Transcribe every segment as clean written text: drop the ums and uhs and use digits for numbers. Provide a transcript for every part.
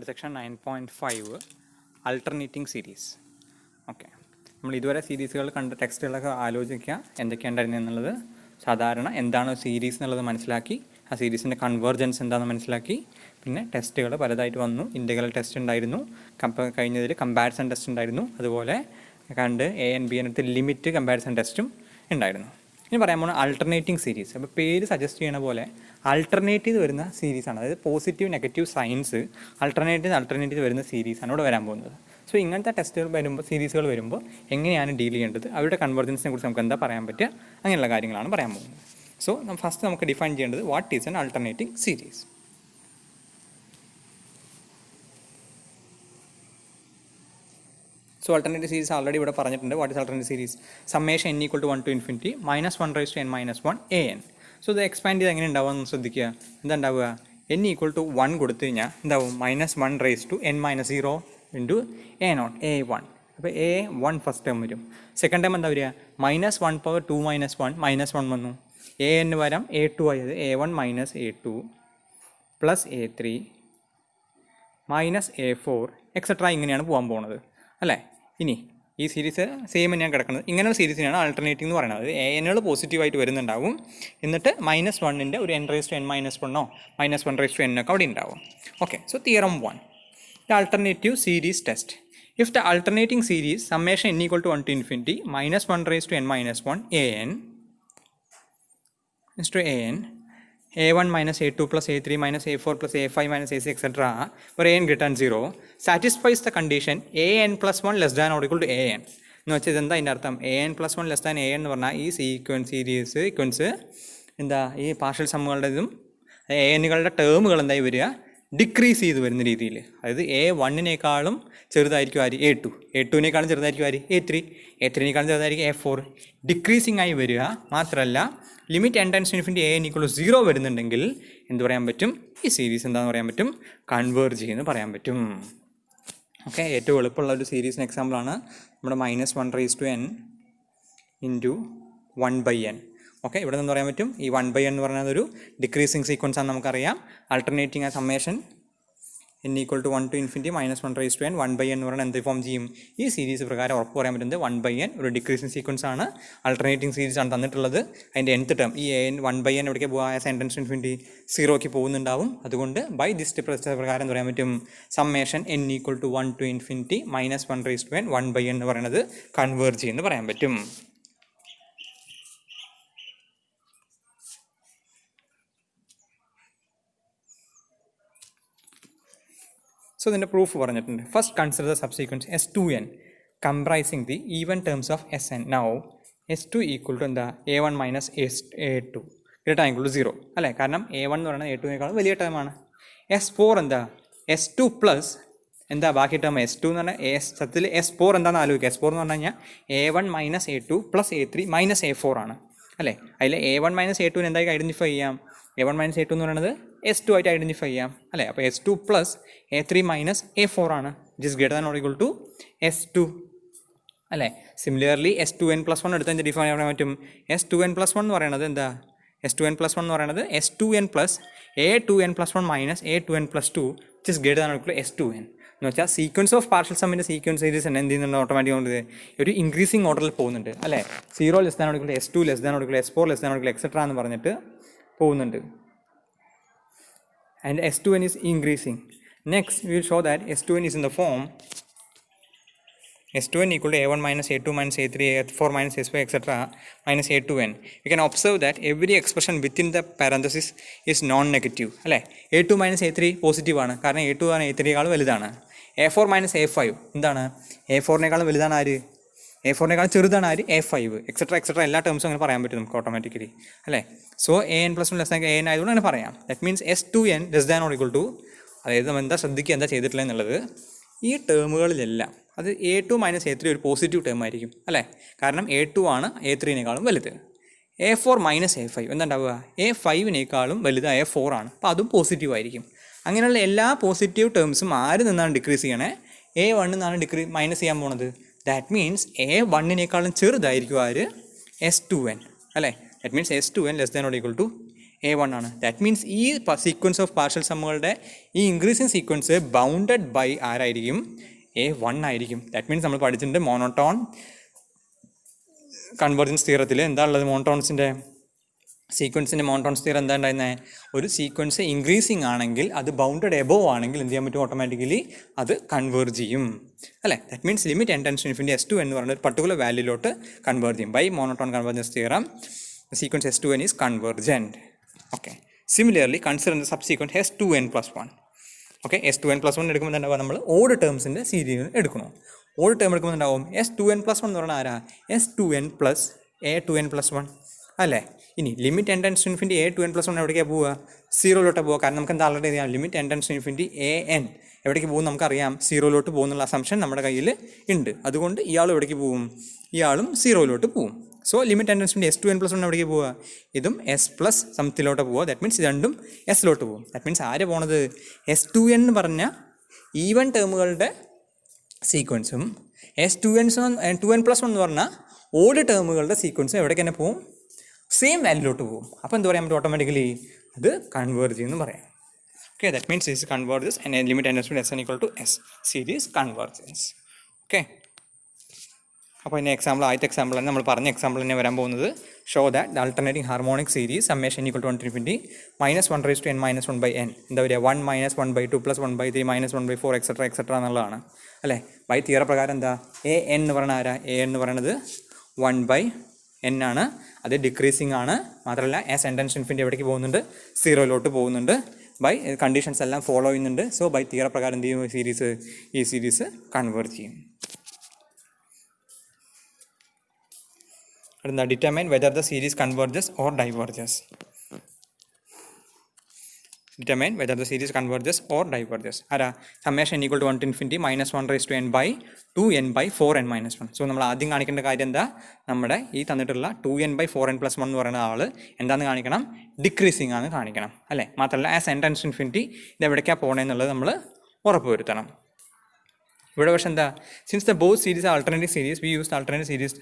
Section 9.5 alternating series. Okay, നമ്മൾ ഇതുവരെ സീരീസുകൾ കണ്ട ടെക്സ്റ്റുകളൊക്കെ ആലോചിക്കുക എന്തൊക്കെയുണ്ടായിരുന്നു എന്നുള്ളത്. സാധാരണ എന്താണ് സീരീസ് എന്നുള്ളത് മനസ്സിലാക്കി, ആ സീരീസിൻ്റെ കൺവേർജൻസ് എന്താണെന്ന് മനസ്സിലാക്കി. പിന്നെ ടെസ്റ്റുകൾ പലതായിട്ട് വന്നു. ഇൻ്റഗ്രൽ ടെസ്റ്റ് ഉണ്ടായിരുന്നു, കഴിഞ്ഞതിൽ കമ്പാരിസൺ ടെസ്റ്റ് ഉണ്ടായിരുന്നു, അതുപോലെ കണ്ട് എ എൻ ബി അടുത്ത് ലിമിറ്റ് കമ്പാരിസൺ ടെസ്റ്റും ഉണ്ടായിരുന്നു. ഇനി പറയാൻ പോകുന്ന അൾട്ടർനേറ്റിംഗ് സീരീസ്. അപ്പോൾ പേര് സജസ്റ്റ് ചെയ്യണ പോലെ ആൾട്ടർനേറ്റ് ചെയ്ത് വരുന്ന സീരീസാണ്. അതായത് പോസിറ്റീവ് നെഗറ്റീവ് സൈൻസ് ആൾട്ടർനേറ്റ് വരുന്ന സീരീസാണ് ഇവിടെ വരാൻ പോകുന്നത്. സോ ഇങ്ങനത്തെ ടെസ്റ്റുകൾ വരുമ്പോൾ, സീരീസുകൾ വരുമ്പോൾ എങ്ങനെയാണ് ഡീൽ ചെയ്യേണ്ടത്, അവരുടെ കൺവേർജൻസിനെ കുറിച്ച് നമുക്ക് എന്താ പറയാൻ പറ്റുക, അങ്ങനെയുള്ള കാര്യങ്ങളാണ് പറയാൻ പോകുന്നത്. സോ ഫസ്റ്റ് നമുക്ക് ഡിഫൈൻ ചെയ്യേണ്ടത് what is an alternating series. So alternative series already ഇവിടെ പറഞ്ഞിട്ടുണ്ട്. What is alternative series? Summation n = 1 to infinity -1 an. So ഇത് എക്സ്പാൻഡ് ചെയ്ത് എങ്ങനെ ഉണ്ടാവുക ശ്രദ്ധിക്കുക. എന്താ ഉണ്ടാവുക? n = 1 കൊടുത്തു കഴിഞ്ഞാൽ എന്താവും? -1 0 × a0 a1. അപ്പോൾ a1 ഫസ്റ്റ് ടേം വരും. സെക്കൻഡ് ടേം എന്താ വരിക? -1 ⁻2 - 1 -1 വന്നു. an വരാം a2 ആയത് a1 - a2 + a3 - a4 etcetera. ഇങ്ങനെയാണ് പോകാൻ പോകുന്നത് അല്ലേ? ഇനി ഈ സീരീസ് സെയിം തന്നെയാണ് കിടക്കുന്നത്. ഇങ്ങനെയുള്ള സീരീസിനാണ് ആൾട്ടർനേറ്റിംഗ് എന്ന് പറയുന്നത്. എന്നുകൾ പോസിറ്റീവായിട്ട് വരുന്നുണ്ടാവും, എന്നിട്ട് -1ൻ്റെ ഒരു n⁻n -1 ഒക്കെ അവിടെ ഉണ്ടാവും. Okay, so theorem 1, the alternative series test. If the alternating series summation n = 1 to infinity -1 ⁻n - 1 an a1 - a2 + a3 - a4 + a5 - a6 etc. for an greater than 0 satisfies the condition an + 1 less than or equal to an. എന്ന് വെച്ചാൽ ഇതെന്താ അതിൻ്റെ അർത്ഥം? an + 1 less than an എന്ന് പറഞ്ഞാൽ ഈ sequence എന്താ, ഈ പാർഷ്യൽ സമ്മുകളുടെ anകളുടെ ടേമുകൾ എന്തായി വരിക? ഡിക്രീസ് ചെയ്ത് വരുന്ന രീതിയിൽ. അതായത് a1-നേക്കാളും ചെറുതായിരിക്കും ആര്? a2, a2-നേക്കാളും ചെറുതായിരിക്കും ആര്? a3, a3-നേക്കാളും ചെറുതായിരിക്കും a4. ഡിക്രീസിങ് ആയി വരിക. മാത്രമല്ല ലിമിറ്റ് n → ∞ an = 0 വരുന്നുണ്ടെങ്കിൽ എന്ത് പറയാൻ പറ്റും? ഈ സീരീസ് എന്താണെന്ന് പറയാൻ പറ്റും? കൺവേർജ് ചെയ്യുമെന്ന് പറയാൻ പറ്റും. ഓക്കെ, ഏറ്റവും എളുപ്പമുള്ള ഒരു സീരീസിന് എക്സാമ്പിളാണ് നമ്മുടെ -1 ⁻n × 1/n. ഓക്കെ, ഇവിടെ നിന്ന് പറയാൻ പറ്റും ഈ 1/n എന്ന് പറയുന്നത് ഒരു ഡിക്രീസിങ് സീക്വൻസ് ആണെന്ന് നമുക്കറിയാം. ആൾട്ടർനേറ്റിംഗ് ആ summation n = 1 to infinity -1 1/n എന്ന് പറയുന്നത് എന്ത് ഫോം ചെയ്യും? ഈ സീരീസ് പ്രകാരം ഉറപ്പ് പറയാൻ പറ്റുന്നത് 1/n ഒരു ഡിക്രീസിങ് സീക്വൻസ് ആണ്, ആൾട്ടർനേറ്റിംഗ് സീരീസ് ആണ് തന്നിട്ടുള്ളത്. അതിൻ്റെ nth ടേം ഈ 1/n എവിടേക്ക് പോകുക? As n → ∞ 0ക്ക് പോകുന്നുണ്ടാവും. അതുകൊണ്ട് ബൈ ദിസ് പ്രകാരം എന്ന് പറയാൻ പറ്റും summation n = 1 to infinity -1 1/n എന്ന് പറയുന്നത് കൺവേർജ് ചെയ്യുമെന്ന് പറയാൻ പറ്റും. സോ ഇതിൻ്റെ പ്രൂഫ് പറഞ്ഞിട്ടുണ്ട്. First consider the subsequence S2n comprising the even terms of Sn. Now S2 = എന്താ? a1 - a2 ≥ 0 അല്ലേ? കാരണം a1 എന്ന് പറയുന്നത് a2-നേക്കാളും വലിയ ടേമാണ്. S4 എന്താ? S2 പ്ലസ് എന്താ ബാക്കി ടേം? S2 എന്ന് പറഞ്ഞാൽ സത്യത്തിൽ S4 എന്താണെന്ന് ആലോചിക്കുക. S4 എന്ന് പറഞ്ഞു കഴിഞ്ഞാൽ a1 - a2 + a3 - a4 ആണ് അല്ലേ? അതിൽ a1 - a2 എന്തായി ഐഡൻറ്റിഫൈ ചെയ്യാം? a1 - a2 എന്ന് പറയുന്നത് S2 ആയിട്ട് ഐഡൻറ്റിഫൈ ചെയ്യാം അല്ലേ? അപ്പോൾ S2 + a3 - a4 ആണ്. It is greater than or equal to S2 അല്ലേ? സിമിലർലി S2n + 1 എടുത്ത് ഡിഫൈൻ ചെയ്യാൻ പറ്റും. S2n + 1 എന്ന് പറയുന്നത് എന്താ? S2n + 1 എന്ന് പറയുന്നത് S2n + a2n + 1 - a2n + 2 it is greater than or equal to S2n. എന്ന് വെച്ചാൽ സീക്വൻസ് ഓഫ് പാർഷ്യൽ സമ്മിൻ്റെ സീക്വൻസ് സീരീസ് എന്ത് ചെയ്യുന്നുണ്ട്? ഓട്ടോമാറ്റിക് കൊണ്ട് ഒരു ഇൻക്രീസിങ് ഓർഡറിൽ പോകുന്നുണ്ട് അല്ലേ? 0 less than or equal to S2 less than or equal to S4 less than or equal etcetera എന്ന് പറഞ്ഞിട്ട് പോകുന്നുണ്ട്. And S2n is increasing. Next we will show that S2n is in the form S2n = a1 - a2 - a3 a4 - a5 etc. - a2n. We can observe that every expression within the parenthesis is non-negative അല്ലേ? a2 - a3 positive ആണ്, കാരണം a2 ആണ് a3-നേക്കാളും വലുതാണ്. a4 - a5 എന്താണ്? a4-നേക്കാളും വലുതാണ് ആര്? a4-നേക്കാളും ചെറുതാണ് ആര്? a5 എക്സെട്ര എല്ലാ ടേംസും അങ്ങനെ പറയാൻ പറ്റും നമുക്ക് ഓട്ടോമാറ്റിക്കലി അല്ലേ? So an + 1 less than an ആയതുകൊണ്ട് അങ്ങനെ പറയാം. That means S2n less than or equal to, അതായത് നമ്മൾ എന്താ ശ്രദ്ധിക്കുക, എന്താ ചെയ്തിട്ടില്ല എന്നുള്ളത്, ഈ ടേമുകളിലെല്ലാം അത് a2 - a3 ഒരു പോസിറ്റീവ് ടേം ആയിരിക്കും അല്ലേ? കാരണം a2 ആണ് a3-നേക്കാളും വലുത്. a4 - a5 എന്താ ഉണ്ടാവുക? a5-നേക്കാളും വലുത് a4 ആണ്, അപ്പോൾ അതും പോസിറ്റീവ് ആയിരിക്കും. അങ്ങനെയുള്ള എല്ലാ പോസിറ്റീവ് ടേംസും ആര് നിന്നാണ് ഡിക്രീസ് ചെയ്യണേ? a1 നിന്നാണ് മൈനസ് ചെയ്യാൻ പോണത്. ദാറ്റ് മീൻസ് a1-നേക്കാളും ചെറുതായിരിക്കും ആര്? S2n അല്ലേ? That means S2n less than or equal to A1 ആണ്. ദാറ്റ് മീൻസ് ഈ സീക്വൻസ് ഓഫ് പാർഷ്യൽ സമ്മുകളുടെ ഈ ഇൻക്രീസിങ് സീക്വൻസ് ബൗണ്ടഡ് ബൈ ആരായിരിക്കും? A1 ആയിരിക്കും. ദാറ്റ് മീൻസ് നമ്മൾ പഠിച്ചിട്ടുണ്ട് മോണോട്ടോൺ കൺവെർജൻസ് തിയറത്തിൽ എന്താ ഉള്ളത്? മോണോട്ടോൺസിൻ്റെ സീക്വൻസിൻ്റെ മോണോട്ടോൺസ് തിയറം എന്താ ഉണ്ടായിരുന്നത്? ഒരു സീക്വൻസ് ഇൻക്രീസിങ് ആണെങ്കിൽ അത് ബൗണ്ടഡ് എബോവ് ആണെങ്കിൽ എന്ത് ചെയ്യാൻ പറ്റും? ഓട്ടോമാറ്റിക്കലി അത് കൺവേർജ് ചെയ്യും അല്ലേ? That means limit n tends to infinity S2 എന്ന് പറയുന്ന ഒരു പർട്ടിക്കുലർ വാല്യൂലോട്ട് കൺവേർജ് ചെയ്യും. By monotone convergence theorem sequence S2n is convergent. Okay. Similarly consider the subsequent S2n+1. Okay. S2n+1 എടുക്കുമ്പോൾ എന്താ നമ്മൾ ഓഡ് ടേംസിൻ്റെ സീരീസ് എടുക്കണം. ഓഡ് ടേം എടുക്കുമ്പോൾ എന്താവും? S2n+1 എന്ന് പറഞ്ഞാൽ ആരാ? S2n പ്ലസ് A2n+1 അല്ലേ? ഇനി limit n tends to infinity A2n+1 എവിടേക്കാണ് പോവുക? 0 പോവുക. കാരണം നമുക്ക് എന്താ ആൾറെഡി അറിയാം, limit n tends to infinity AN എവിടേക്ക് പോകും നമുക്കറിയാം. 0 പോകുന്നുള്ള അസംഷൻ നമ്മുടെ കയ്യിൽ ഉണ്ട്. അതുകൊണ്ട് ഇയാളും എവിടേക്ക് പോവും? ഇയാളും 0 പോവും. So limit n tends to S2n+1 എവിടേക്ക് പോവുക? ഇതും S പ്ലസ് സംത്തിലോട്ട് പോവുക. ദാറ്റ് മീൻസ് രണ്ടും S പോകും. ദാറ്റ് മീൻസ് ആര് പോണത്? S2n എന്ന് പറഞ്ഞ ഈവൻ ടേമുകളുടെ സീക്വൻസും S2n+1 എന്ന് പറഞ്ഞാൽ ഓഡ് ടേമുകളുടെ സീക്വൻസും എവിടേക്ക് തന്നെ പോവും? സെയിം വാല്യൂലോട്ട് പോകും. അപ്പോൾ എന്താ പറയാൻ പറ്റും? ഓട്ടോമാറ്റിക്കലി അത് കൺവേർജ് ചെയ്യുമെന്ന് പറയാം. Okay. That means this converges and limit n tends to S equal to S series convergence. Okay. അപ്പോൾ ഇനി എക്സാമ്പിൾ, ആദ്യത്തെ എക്സാമ്പിൾ തന്നെ നമ്മൾ പറഞ്ഞ എക്സാമ്പിൾ തന്നെ വരാൻ പോകുന്നത്. Show that the alternating harmonic series summation equal to 1 to infinity -1n-1/n എന്താ പറയുക? 1 - 1/2 + 1/3 -1/4 എക്സെട്ര എന്നുള്ളതാണ് അല്ലേ? ബൈ തിയറ പ്രകാരം എന്താ? AN എന്ന് പറയുന്നത് ആരാ? AN എന്ന് പറയുന്നത് 1/n ആണ്. അത് ഡിക്രീസിങ് ആണ്. മാത്രമല്ല as n tends to infinity എവിടേക്ക് പോകുന്നുണ്ട്? 0 പോകുന്നുണ്ട്. ബൈ കണ്ടീഷൻസ് എല്ലാം ഫോളോ ചെയ്യുന്നുണ്ട്. സോ ബൈ തിയറ പ്രകാരം എന്ത് ചെയ്യും? ഈ സീരീസ് കൺവേർജ് ചെയ്യും. അടുത്ത determine whether the series converges or diverges. Determine whether the series converges or diverges. ആരാ? summation equal to 1 to infinity -1n/2n/4n-1. So നമ്മൾ ആദ്യം കാണിക്കേണ്ട കാര്യം എന്താ? നമ്മുടെ ഈ തന്നിട്ടുള്ള 2n/4n+1 എന്ന് പറയുന്ന ആൾ എന്താണെന്ന് കാണിക്കണം? ഡിക്രീസിങ് ആണ് കാണിക്കണം അല്ലേ? മാത്രമല്ല as n tends to infinity ഇത് എവിടേക്കാണ് പോകണമെന്നുള്ളത് നമ്മൾ ഉറപ്പുവരുത്തണം. ഇവിടെ പക്ഷേ എന്താ? Since the both series alternative series we use alternative series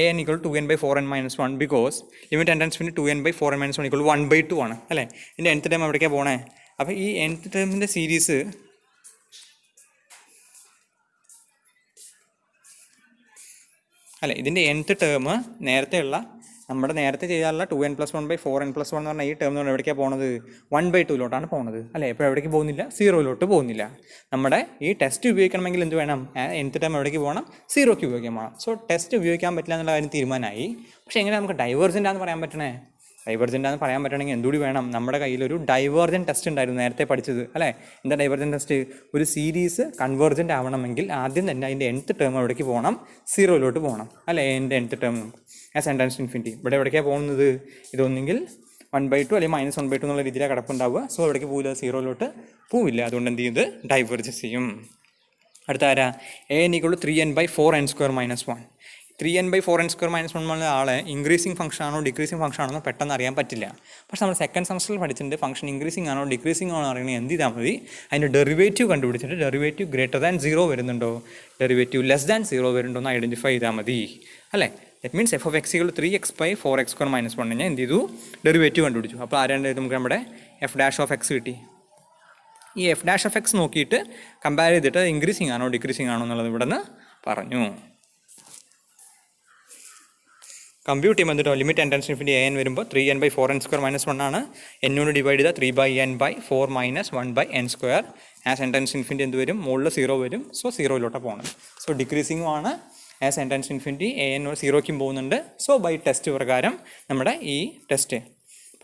AN equal to 2n/4n-1 because limit n tends to 2n/4n-1 equal to 1/2 ആണ് അല്ലേ? ഇതിൻ്റെ nth ടേം എവിടേക്കാണ് പോണേ? അപ്പോൾ ഈ nth ടേമിൻ്റെ സീരീസ് അല്ലേ, ഇതിൻ്റെ nth ടേം നേരത്തെയുള്ള നമ്മുടെ നേരത്തെ ചെയ്യാറുള്ള 2n+1/4n+1 എന്ന് പറഞ്ഞാൽ ഈ ടേം എന്ന് പറഞ്ഞാൽ എവിടേക്കാണ് പോകുന്നത്? 1/2 പോകുന്നത് അല്ലേ? ഇപ്പോൾ എവിടേക്ക് പോകുന്നില്ല? 0 പോകുന്നില്ല. നമ്മുടെ ഈ ടെസ്റ്റ് ഉപയോഗിക്കണമെങ്കിൽ എന്ത് വേണം? nth ടേം എവിടേക്ക് പോകണം? 0 ഉപയോഗിക്കാൻ പോകണം. സോ ടെസ്റ്റ് ഉപയോഗിക്കാൻ പറ്റില്ല എന്നുള്ള കാര്യം തീരുമാനമായി. പക്ഷേ എങ്ങനെ നമുക്ക് ഡൈവേർജൻ്റ് ആണെന്ന് പറയാൻ പറ്റണേ? ഡൈവേർജൻ്റ് ആണെന്ന് പറയാൻ പറ്റണമെങ്കിൽ എന്തുകൂടി വേണം? നമ്മുടെ കയ്യിലൊരു ഡൈവേർജൻ്റ് ടെസ്റ്റ് ഉണ്ടായിരുന്നു നേരത്തെ പഠിച്ചത് അല്ലേ? എന്താ ഡൈവേർജൻ്റ് ടെസ്റ്റ്? ഒരു സീരീസ് കൺവേർജൻ്റ് ആവണമെങ്കിൽ ആദ്യം തന്നെ അതിൻ്റെ nth ടേം എവിടേക്ക് പോകണം? 0 പോകണം അല്ലേ? എൻ്റെ nth term as n tends to infinity ഇവിടെ എവിടേക്കാണ് പോകുന്നത്? ഇതൊന്നെങ്കിൽ 1/2 അല്ലെങ്കിൽ -1/2 എന്നുള്ള രീതിയിലാണ് കിടപ്പുണ്ടാവുക. സോ എവിടേക്ക് പോവില്ല? 0 പോവില്ല. അതുകൊണ്ട് എന്ത് ചെയ്യുന്നത്? ഡൈവേർജ് ചെയ്യും. അടുത്ത ആരാ? AN equal to 3n/4n² - 1. 3n/4n² - 1 എന്നുള്ള ആളെ ഇൻക്രീസിങ് ഫംഗ്ഷൻ ആണോ ഡിക്രീസിങ് ഫംഗ്ഷൻ ആണോ പെട്ടെന്ന് അറിയാൻ പറ്റില്ല. പക്ഷേ നമ്മൾ സെക്കൻഡ് സെമസ്റ്ററിൽ പഠിച്ചിട്ടുണ്ട് ഫംഗ്ഷൻ ഇൻക്രീസിങ് ആണോ ഡിക്രീസിങ് ആണോ അറിയണമെങ്കിൽ എന്ത് ചെയ്താൽ മതി? അതിൻ്റെ ഡെറിവേറ്റീവ് കണ്ടുപിടിച്ചിട്ട് ഡെറിവേറ്റീവ് >0 വരുന്നുണ്ടോ, ഡെറിവേറ്റീവ് <0 വരുന്നുണ്ടോ എന്ന് ഐഡൻറ്റിഫൈ ചെയ്താൽ മതി അല്ലേ? ദറ്റ് മീൻസ് f(x) = 3x/4x² - 1 ഞാൻ എന്ത് ചെയ്തു? ഡെറിവേറ്റീവ് കണ്ടുപിടിച്ചു. അപ്പോൾ ആരാണ്ട് നമുക്ക് നമ്മുടെ f' കിട്ടി. ഈ f' നോക്കിയിട്ട് കമ്പയർ ചെയ്തിട്ട് ഇൻക്രീസിങ് ആണോ ഡിക്രീസിങ് ആണോ എന്നുള്ളത് ഇവിടെ നിന്ന് പറഞ്ഞു. കമ്പ്യൂട്ട് ചെയ്യുമ്പോൾ എന്നിട്ടോ limit n tends to infinity AN വരുമ്പോൾ 3n/4n² - 1 ആണ്. എന്നോട് ഡിവൈഡ് ചെയ്താൽ 3/n/4 - 1/n². As n tends to infinity എന്ത് വരും? മുകളിൽ 0 വരും. സോ 0 പോകണം. സോ ഡിക്രീസിങ്ങും ആണ്. As n tends to infinity AN 0 പോകുന്നുണ്ട്. സോ ബൈ ടെസ്റ്റ് പ്രകാരം നമ്മുടെ ഈ ടെസ്റ്റ്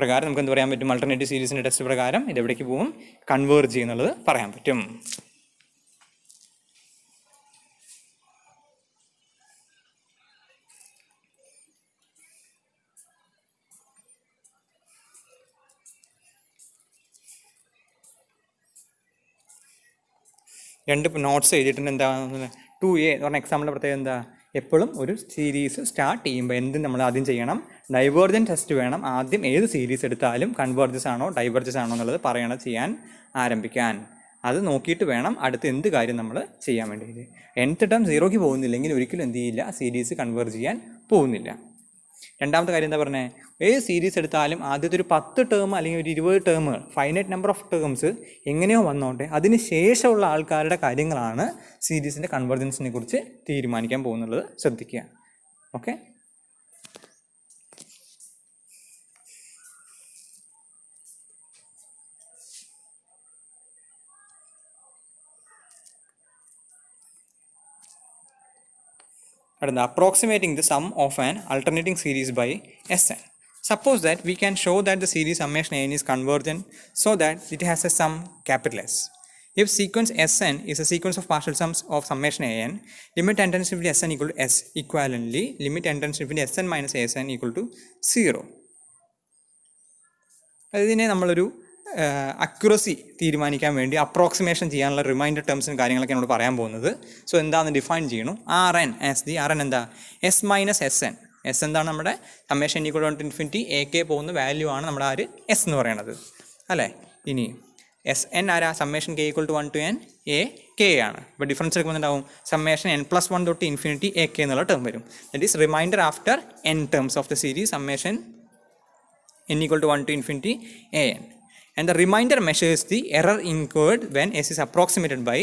പ്രകാരം നമുക്ക് എന്ത് പറയാൻ പറ്റും? ആൾട്ടർനേറ്റീവ് സീരീസിൻ്റെ ടെസ്റ്റ് പ്രകാരം ഇത് എവിടേക്ക് പോകും? കൺവേർജ് ചെയ്യുന്നുള്ളത് പറയാൻ പറ്റും. രണ്ട് നോട്ട്സ് എഴുതിയിട്ടുണ്ട്. എന്താ 2A എന്ന് പറഞ്ഞ എക്സാമ്പിളിൻ്റെ പ്രത്യേകത എന്താ? എപ്പോഴും ഒരു സീരീസ് സ്റ്റാർട്ട് ചെയ്യുമ്പോൾ എന്തും നമ്മൾ ആദ്യം ചെയ്യണം? ഡൈവേർജൻ ടെസ്റ്റ് വേണം. ആദ്യം ഏത് സീരീസ് എടുത്താലും കൺവേർജസ് ആണോ ഡൈവേർജസ് ആണോ എന്നുള്ളത് ചെയ്യാൻ ആരംഭിക്കാൻ. അത് നോക്കിയിട്ട് വേണം അടുത്ത എന്ത് കാര്യം നമ്മൾ ചെയ്യാൻ വേണ്ടിയിട്ട്. nth ടേം 0 പോകുന്നില്ലെങ്കിൽ ഒരിക്കലും എന്ത് ചെയ്യില്ല? സീരീസ് കൺവേർജ് ചെയ്യാൻ പോകുന്നില്ല. രണ്ടാമത്തെ കാര്യം എന്താ പറഞ്ഞത്, ഏത് സീരീസ് എടുത്താലും ആദ്യത്തെ ഒരു 10 ടേം അല്ലെങ്കിൽ ഒരു 20 ടേമുകൾ, ഫൈനൈറ്റ് നമ്പർ ഓഫ് ടേംസ് എങ്ങനെയോ വന്നോട്ടെ അതിന് ശേഷമുള്ള ആൾക്കാരുടെ കാര്യങ്ങളാണ് സീരീസിൻ്റെ കൺവെർജൻസിനെ കുറിച്ച് തീരുമാനിക്കാൻ പോകുന്നുള്ളത്. ശ്രദ്ധിക്കുക. Okay. Approximating the sum of an alternating series by Sn. Suppose that we can show that the series summation n is convergent so that it has a sum capital S. If sequence Sn is a sequence of partial sums of summation an, limit n tends to infinity Sn equal to S. Equivalently, limit n tends to infinity Sn minus Asn equal to 0. അതിനെ നമ്മളൊരു accuracy തീരുമാനിക്കാൻ വേണ്ടി approximation ചെയ്യാനുള്ള reminder ടേംസും കാര്യങ്ങളൊക്കെ എന്നോട് പറയാൻ പോകുന്നത്. So എന്താണെന്ന് ഡിഫൈൻ ചെയ്യണം. R N as the R N എന്താ, S minus S N. S എന്താണ് നമ്മുടെ summation equal to infinity A K പോകുന്ന വാല്യൂ ആണ് നമ്മുടെ ആ ഒരു എസ് എന്ന് പറയുന്നത് അല്ലേ. ഇനി എസ് എൻ ആരാ, summation K equal to 1 to n A K ആണ്. ഇപ്പോൾ ഡിഫറൻസ് എടുക്കുമ്പോൾ എന്താവും, സമ്മേഷൻ n+1 തൊട്ട് ഇൻഫിനിറ്റി എ കെ എന്നുള്ള ടേം വരും. That is remainder after n terms of the series summation n equal to 1 to infinity an. And the remainder measures the error incurred when S is approximated by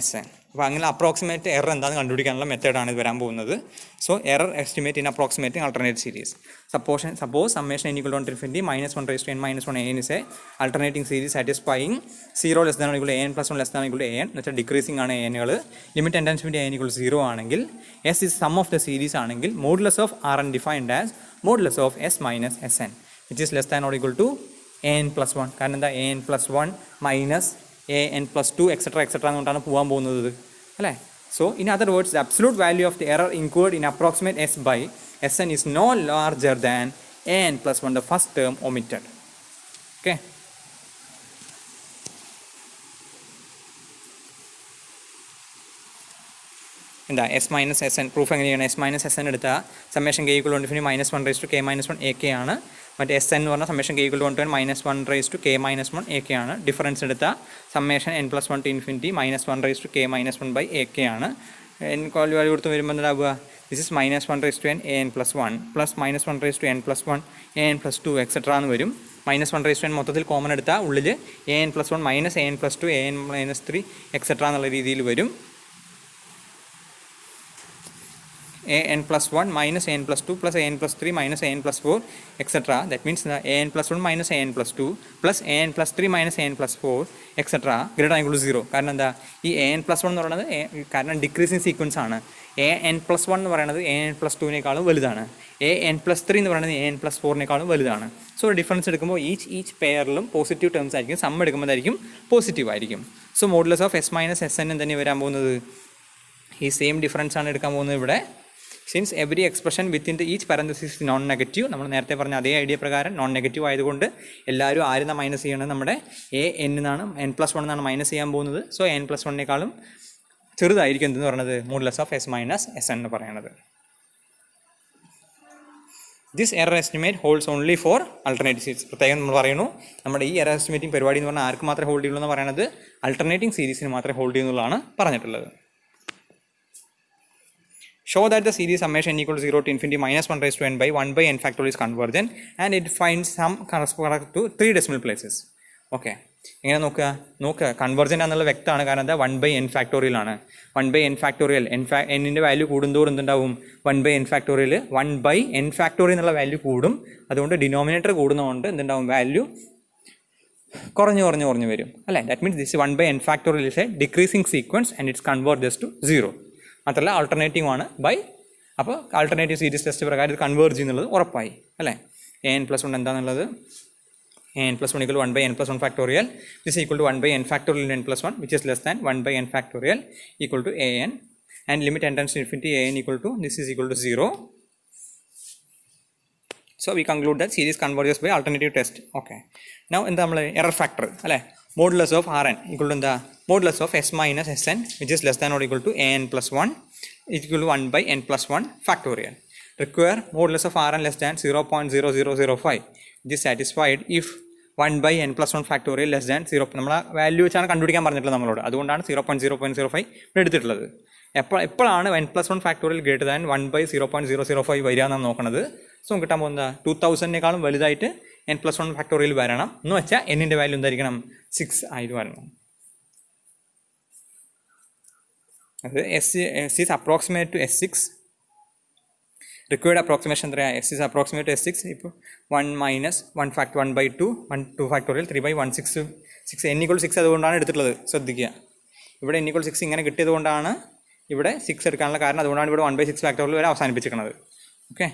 Sn. അപ്പോൾ അങ്ങനെ approximate error എന്താണെന്ന് കണ്ടുപിടിക്കാനുള്ള മെത്തേഡാണ് ഇത് വരാൻ പോകുന്നത്. So error estimate in approximating alternate series. Suppose summation n equal to 1 to infinity -1 raised to n minus 1 an is a alternating series satisfying 0 less than or equal to an plus 1 less than or equal to an. എന്നുവെച്ചാൽ decreasing ആണ് anകൾ. Limit n tends to an equal to 0 ആണെങ്കിൽ, S is sum of the series ആണെങ്കിൽ, modulus of R N defined as modulus of S minus S N which is less than or equal to an plus 1. കാരണം എന്താ, an plus 1 minus an plus 2 etc എന്നുകൊണ്ടാണ് പോകാൻ പോകുന്നത് അല്ലേ. So in other words, the absolute value of the error incurred in approximate S by S N is no larger than an plus 1, the first term omitted. Okay. എന്താ S minus S N proof എങ്ങനെയാണ്, S minus S N എടുത്താൽ summation K equal to infinity -1 raised to k minus 1 A K ആണ്. മറ്റേ S N എന്ന് പറഞ്ഞാൽ summation K equal to 1 to n -1 raised to k minus 1 A K ആണ്. Difference എടുത്താൽ സമ്മേഷൻ n+1 to infinity -1 raised to k minus 1 by a K ആണ്. n value കൊടുത്ത് വരുമ്പോൾ എന്താവുക, this is -1 raised to n an plus 1 plus -1 raised to n plus 1 an plus 2 etcetera എന്ന് വരും. -1 raised to n മൊത്തത്തിൽ common എടുത്താൽ ഉള്ളിൽ an plus 1 minus an plus 2 an minus 3 etcetera എന്നുള്ള രീതിയിൽ വരും. an plus 1 minus an plus 2 plus an plus 3 minus an plus 4 etc. That means the an plus 1 minus an plus 2 plus an plus 3 minus an plus 4 etc. greater than equal to 0. കാരണം എന്താ, ഈ an plus 1 എന്ന് പറയുന്നത് കാരണം decreasing sequence ആണ്. an plus 1 എന്ന് പറയുന്നത് an plus 2-നേക്കാളും വലുതാണ്. an plus 3 എന്ന് പറയുന്നത് an plus 4-നേക്കാളും വലുതാണ്. സോ ഡിഫറൻസ് എടുക്കുമ്പോൾ ഈച്ച് പെയറിലും പോസിറ്റീവ് ടേംസ് ആയിരിക്കും, സം എടുക്കുമ്പോഴായിരിക്കും പോസിറ്റീവ് ആയിരിക്കും. So modulus of S minus S N തന്നെ വരാൻ പോകുന്നത് ഈ സെയിം ഡിഫറൻസ് ആണ് എടുക്കാൻ പോകുന്നത് ഇവിടെ. Since every expression within the each parenthesis non negative, നമ്മൾ നേരത്തെ പറഞ്ഞ അതേ ഐഡിയ പ്രകാരം നോൺ നെഗറ്റീവ് ആയതുകൊണ്ട് എല്ലാവരും ആരുന്ന മൈനസ് ചെയ്യണം, നമ്മുടെ എന്നാണ് n+1 എന്നാണ് മൈനസ് ചെയ്യാൻ പോകുന്നത്. സോ n+1-നേക്കാളും ചെറുതായിരിക്കും എന്തെന്ന് പറയുന്നത് modulus of S minus S എന്ന് പറയുന്നത്. This error estimate holds only for alternative series. പ്രത്യേകം നമ്മൾ പറയുന്നു, നമ്മുടെ ഈ എറർ എസ്റ്റിമേറ്റിംഗ് പരിപാടി എന്ന് പറഞ്ഞാൽ ആർക്ക് മാത്രമേ ഹോൾഡ് ചെയ്യുള്ളൂ എന്ന് പറയുന്നത് ആൾട്ടർനേറ്റിംഗ് സീരീസിന് മാത്രമേ ഹോൾഡ് ചെയ്യുന്നുള്ളതാണ് പറഞ്ഞിട്ടുള്ളത്. Show that the series summation n equal to 0 to infinity -1 raised to n by 1 by n factorial is convergent and it finds sum corresponding to 3 decimal places. Okay, എങ്ങനെ നോക്കുക convergent എന്നുള്ള വ്യക്തമാണ്. കാരണം എന്താ, 1 by n factorial ആണ്. 1 by n factorial n-ൻ്റെ value കൂടുന്തോറും എന്തുണ്ടാവും, 1 by n factorial 1 by n factorial എന്നുള്ള വാല്യൂ കൂടും. അതുകൊണ്ട് ഡിനോമിനേറ്റർ കൂടുന്നതുകൊണ്ട് എന്തുണ്ടാവും, വാല്യൂ കുറഞ്ഞു വരും അല്ലേ. That means this 1 by n factorial is a decreasing sequence and it's converges to 0. മാത്രമല്ല ആൾട്ടർനേറ്റീവ് ആണ് ബൈ, അപ്പോൾ ആൾട്ടർനേറ്റീവ് സീരീസ് ടെസ്റ്റ് പ്രകാരം ഇത് കൺവേർജ് ചെയ്യുന്നുള്ളത് ഉറപ്പായി അല്ലേ. an+1 എന്താണെന്നുള്ളത്, an+1 equal to 1 by n+1 factorial. This is equal to 1 by n factorial n+1 which is less than 1 by n factorial equal to an, and limit n tends to infinity an equal to this is equal to 0. So we conclude that series converges by alternative test. Okay, now എന്താ നമ്മൾ error factor അല്ലേ, modulus of R n equal to എന്താ, modulus of S minus S n which is less than or equal to an plus 1 equal to 1 by n plus 1 factorial. Require modulus of Rn less than 0.0005. It is satisfied if 1 by n plus 1 factorial less than 0. നമ്മളെ value വെച്ചാണ് കണ്ടുപിടിക്കാൻ പറഞ്ഞിട്ടുള്ളത് നമ്മളോട്, അതുകൊണ്ടാണ് 0.0.05 ഇവിടെ എടുത്തിട്ടുള്ളത്. എപ്പോഴാണ് n plus 1 factorial greater than 1 by 0.005 വരിക എന്നാണ് നോക്കുന്നത്. സോ കിട്ടാൻ പോകുന്നത് 2000-നേക്കാളും വലുതായിട്ട് n+1 ഫാക്ടോറിയൽ വരണം എന്ന് വെച്ചാൽ എന്നിൻ്റെ വാല്യൂ എന്തായിരിക്കണം 6 ആയിട്ട് വരണം. അത് S is approximate to S6. Required approximation എത്രയാണ്? S is approximate to S6. ഇപ്പോൾ 1 മൈനസ് 1/2 2 ഫാക്ടോറിയൽ 3/1 6 n=6 അതുകൊണ്ടാണ് എടുത്തിട്ടുള്ളത്. ശ്രദ്ധിക്കുക, ഇവിടെ n=6 ഇങ്ങനെ കിട്ടിയത് കൊണ്ടാണ് ഇവിടെ 6 എടുക്കാനുള്ള കാരണം. അതുകൊണ്ടാണ് ഇവിടെ 1/6 ഫാക്ടോറിയൽ വരെ അവസാനിപ്പിച്ചിരിക്കുന്നത്. ഓക്കെ,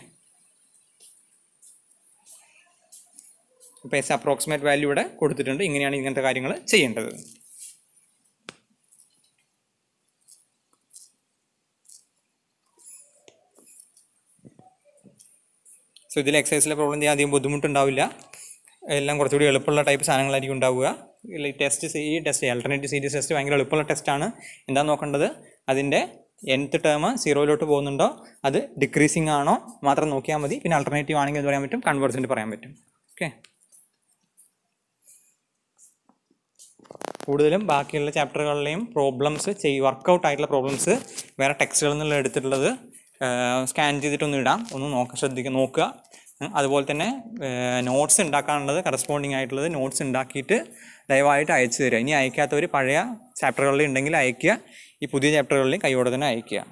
ഇപ്പോൾ S അപ്രോക്സിമേറ്റ് വാല്യൂ ഇവിടെ കൊടുത്തിട്ടുണ്ട്. ഇങ്ങനെയാണ് ഇങ്ങനത്തെ കാര്യങ്ങൾ ചെയ്യേണ്ടത്. സോ ഇതിൽ എക്സസൈസിലെ പ്രോബ്ലം ചെയ്യാൻ അധികം ബുദ്ധിമുട്ടുണ്ടാവില്ല. എല്ലാം കുറച്ചുകൂടി എളുപ്പമുള്ള ടൈപ്പ് സാധനങ്ങളായിരിക്കും ഉണ്ടാവുക. ഈ ടെസ്റ്റ് ആൾട്ടർനേറ്റീവ് സീരീസ് ടെസ്റ്റ് ഭയങ്കര എളുപ്പമുള്ള ടെസ്റ്റാണ്. എന്താ നോക്കേണ്ടത്? അതിൻ്റെ nth ടേം 0 പോകുന്നുണ്ടോ, അത് ഡിക്രീസിങ് ആണോ മാത്രം നോക്കിയാൽ മതി. പിന്നെ ആൾട്ടർനേറ്റീവ് ആണെങ്കിൽ എന്ത് പറയാൻ പറ്റും? കൺവേർജൻറ്റ് പറയാൻ പറ്റും. ഓക്കെ, കൂടുതലും ബാക്കിയുള്ള ചാപ്റ്ററുകളിലെയും പ്രോബ്ലംസ് വർക്കൗട്ട് ആയിട്ടുള്ള പ്രോബ്ലംസ് വേറെ ടെക്സ്റ്റുകളിൽ നിന്നുള്ള എടുത്തിട്ടുള്ളത് സ്കാൻ ചെയ്തിട്ടൊന്ന് ഇടാം. ഒന്ന് നോക്കുക. അതുപോലെ തന്നെ നോട്ട്സ് ഉണ്ടാക്കാനുള്ളത് കറസ്പോണ്ടിങ് ആയിട്ടുള്ളത് നോട്ട്സ് ഉണ്ടാക്കിയിട്ട് ദയവായിട്ട് അയച്ചു തരിക. ഇനി അയക്കാത്തവർ പഴയ ചാപ്റ്ററുകളിൽ ഉണ്ടെങ്കിൽ അയയ്ക്കുക. ഈ പുതിയ ചാപ്റ്ററുകളിൽ കൈയോടെ തന്നെ അയയ്ക്കുക.